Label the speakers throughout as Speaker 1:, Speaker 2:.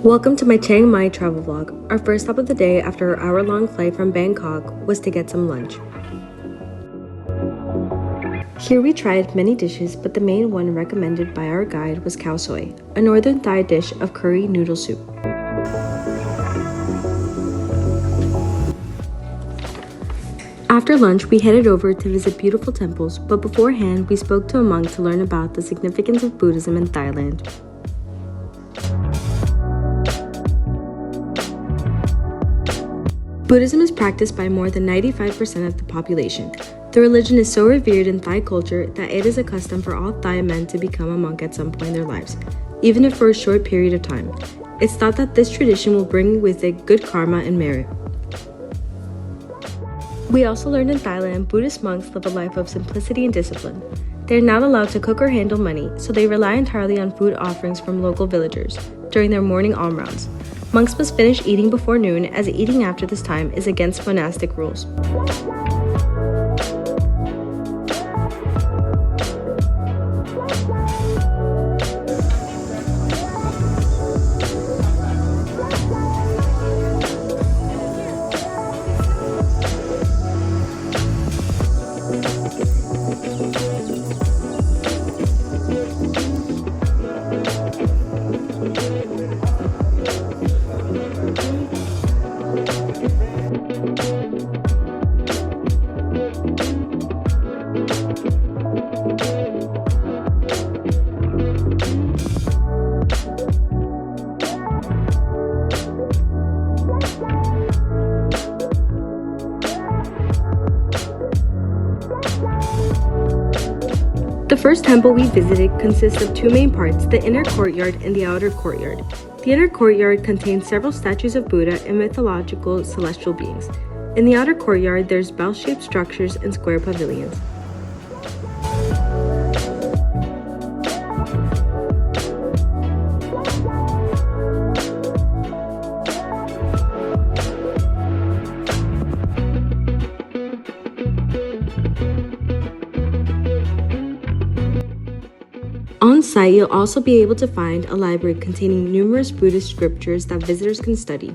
Speaker 1: Welcome to my Chiang Mai travel vlog. Our first stop of the day after our hour-long flight from Bangkok was to get some lunch. Here we tried many dishes, but the main one recommended by our guide was khao soi, a northern Thai dish of curry noodle soup. After lunch, we headed over to visit beautiful temples, but beforehand, we spoke to a monk to learn about the significance of Buddhism in Thailand. Buddhism is practiced by more than 95% of the population. The religion is so revered in Thai culture that it is a custom for all Thai men to become a monk at some point in their lives, even if for a short period of time. It's thought that this tradition will bring with it good karma and merit. We also learned in Thailand, Buddhist monks live a life of simplicity and discipline. They are not allowed to cook or handle money, so they rely entirely on food offerings from local villagers during their morning alms rounds. Monks must finish eating before noon, as eating after this time is against monastic rules. The first temple we visited consists of two main parts, the inner courtyard and the outer courtyard. The inner courtyard contains several statues of Buddha and mythological celestial beings. In the outer courtyard, there's bell-shaped structures and square pavilions. On site, you'll also be able to find a library containing numerous Buddhist scriptures that visitors can study.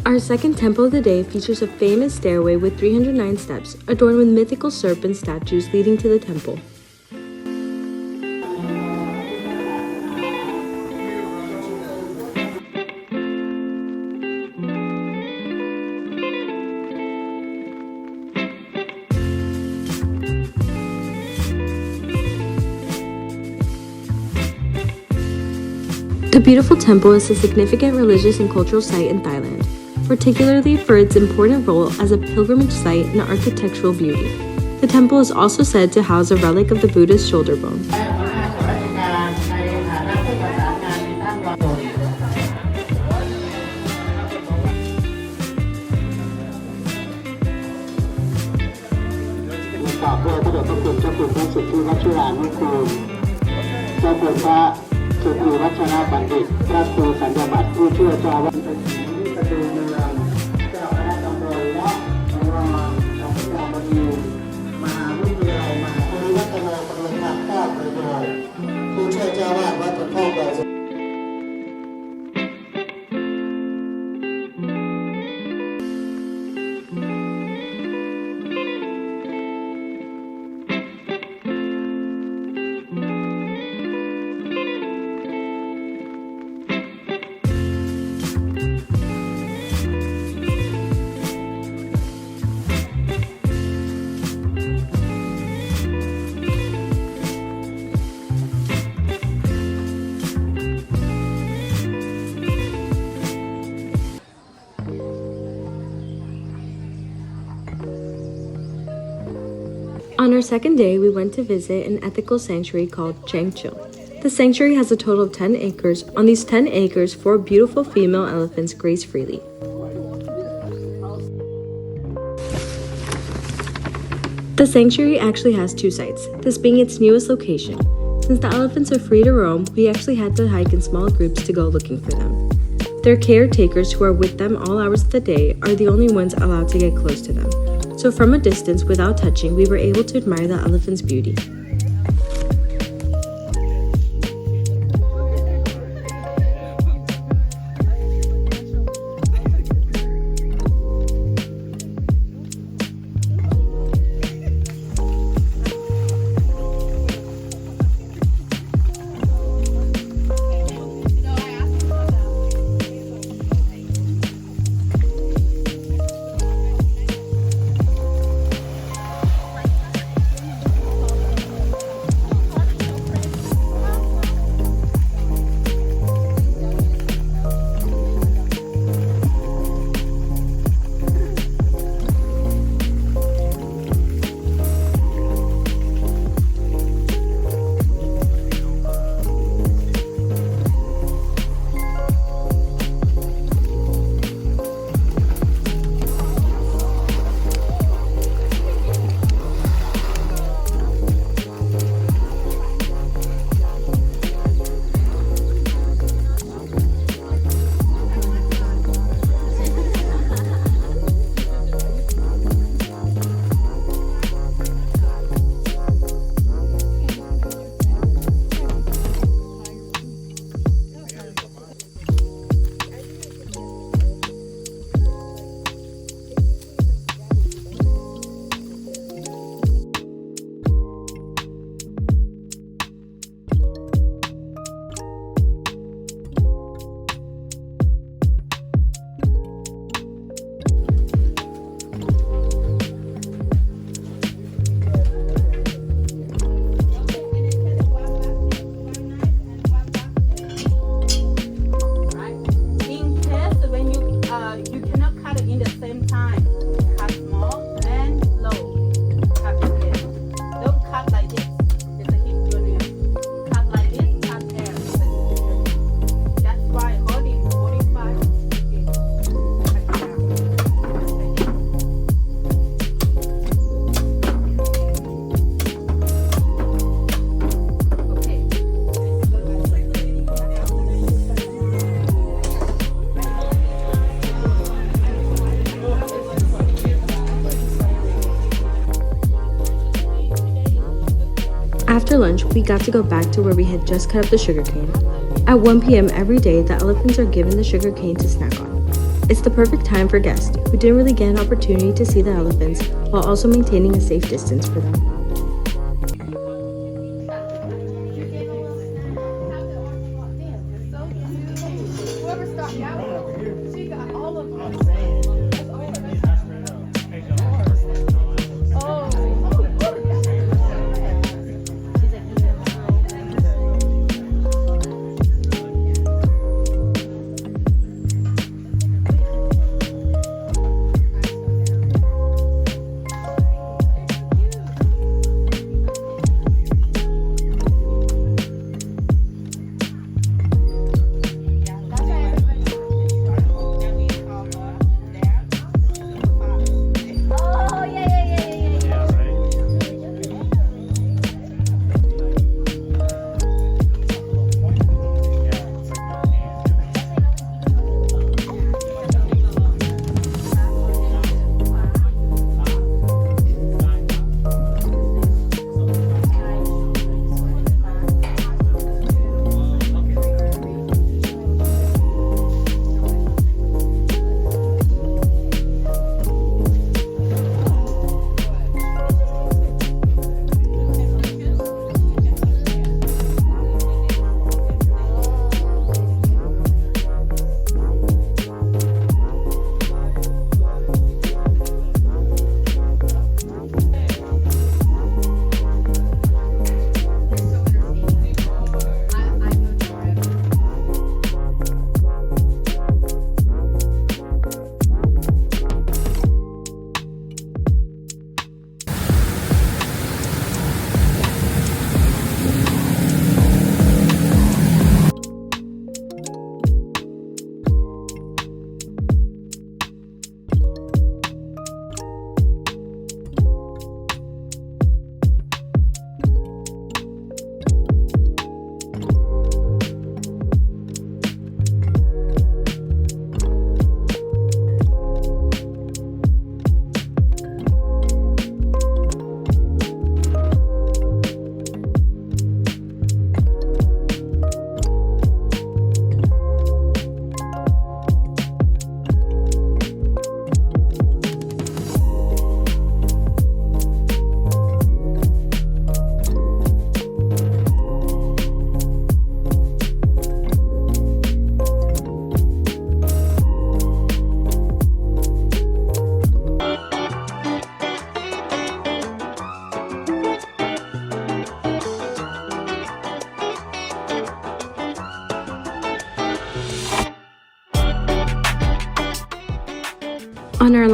Speaker 1: Our second temple of the day features a famous stairway with 309 steps, adorned with mythical serpent statues leading to the temple. The beautiful temple is a significant religious and cultural site in Thailand, particularly for its important role as a pilgrimage site and architectural beauty. The temple is also said to house a relic of the Buddha's shoulder bone. On our second day, we went to visit an ethical sanctuary called Chiang Mai. The sanctuary has a total of 10 acres. On these 10 acres, 4 beautiful female elephants graze freely. The sanctuary actually has 2 sites, this being its newest location. Since the elephants are free to roam, we actually had to hike in small groups to go looking for them. Their caretakers, who are with them all hours of the day, are the only ones allowed to get close to them. So from a distance, without touching, we were able to admire the elephant's beauty. After lunch, we got to go back to where we had just cut up the sugarcane. At 1 p.m. every day, the elephants are given the sugarcane to snack on. It's the perfect time for guests who didn't really get an opportunity to see the elephants while also maintaining a safe distance for them.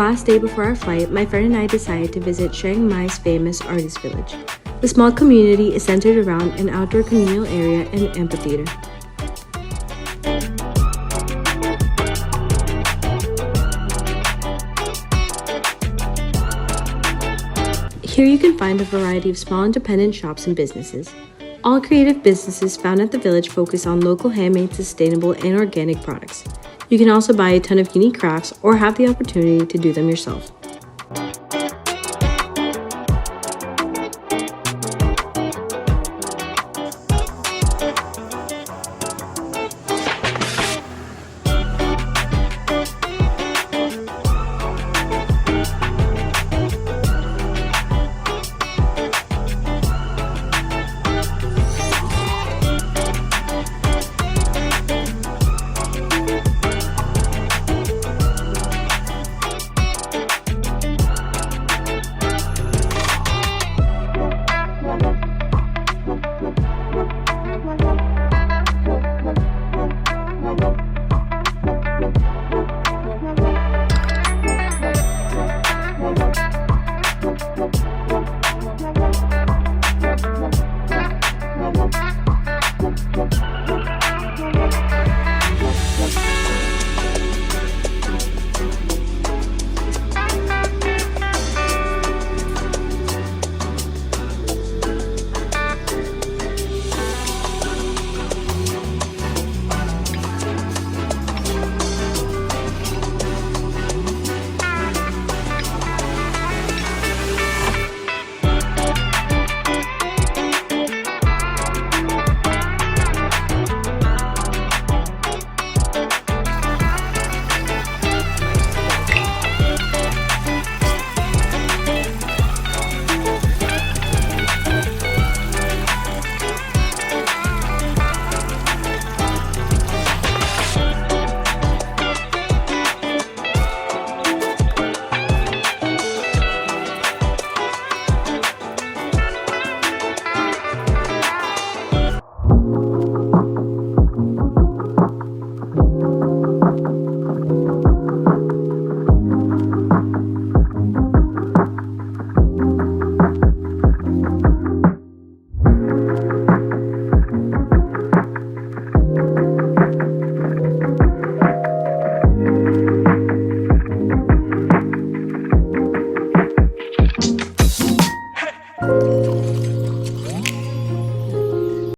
Speaker 1: last day before our flight, my friend and I decided to visit Chiang Mai's famous artist village. The small community is centered around an outdoor communal area and amphitheater. Here you can find a variety of small independent shops and businesses. All creative businesses found at the village focus on local handmade, sustainable, and organic products. You can also buy a ton of unique crafts or have the opportunity to do them yourself.